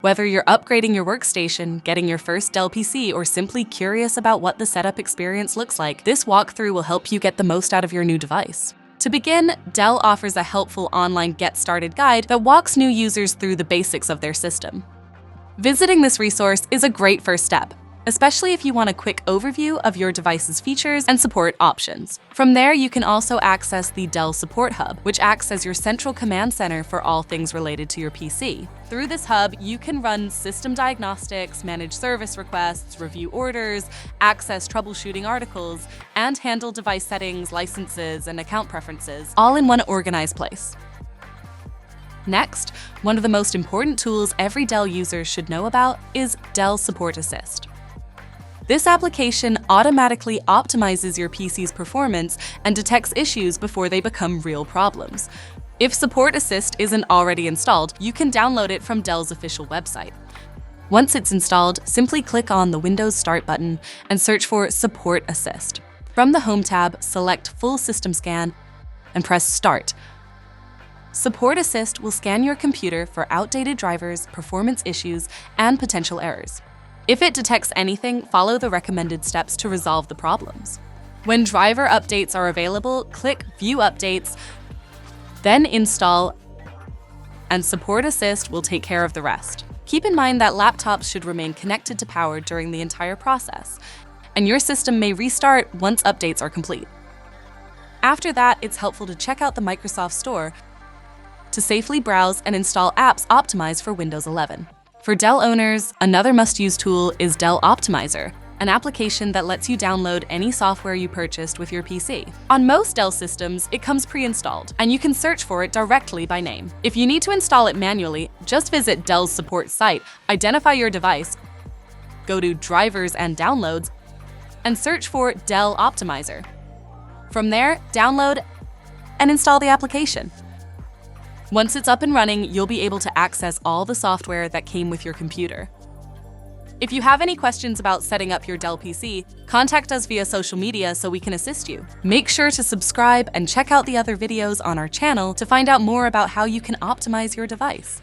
Whether you're upgrading your workstation, getting your first Dell PC, or simply curious about what the setup experience looks like, this walkthrough will help you get the most out of your new device. To begin, Dell offers a helpful online Get Started guide that walks new users through the basics of their system. Visiting this resource is a great first step, especially if you want a quick overview of your device's features and support options. From there, you can also access the Dell Support Hub, which acts as your central command center for all things related to your PC. Through this hub, you can run system diagnostics, manage service requests, review orders, access troubleshooting articles, and handle device settings, licenses, and account preferences, all in one organized place. Next, one of the most important tools every Dell user should know about is Dell SupportAssist. This application automatically optimizes your PC's performance and detects issues before they become real problems. If SupportAssist isn't already installed, you can download it from Dell's official website. Once it's installed, simply click on the Windows Start button and search for SupportAssist. From the Home tab, select Full System Scan and press Start. SupportAssist will scan your computer for outdated drivers, performance issues, and potential errors. If it detects anything, follow the recommended steps to resolve the problems. When driver updates are available, click View Updates, then Install, and SupportAssist will take care of the rest. Keep in mind that laptops should remain connected to power during the entire process, and your system may restart once updates are complete. After that, it's helpful to check out the Microsoft Store to safely browse and install apps optimized for Windows 11. For Dell owners, another must-use tool is Dell Optimizer, an application that lets you download any software you purchased with your PC. On most Dell systems, it comes pre-installed, and you can search for it directly by name. If you need to install it manually, just visit Dell's support site, identify your device, go to Drivers and Downloads, and search for Dell Optimizer. From there, download and install the application. Once it's up and running, you'll be able to access all the software that came with your computer. If you have any questions about setting up your Dell PC, contact us via social media so we can assist you. Make sure to subscribe and check out the other videos on our channel to find out more about how you can optimize your device.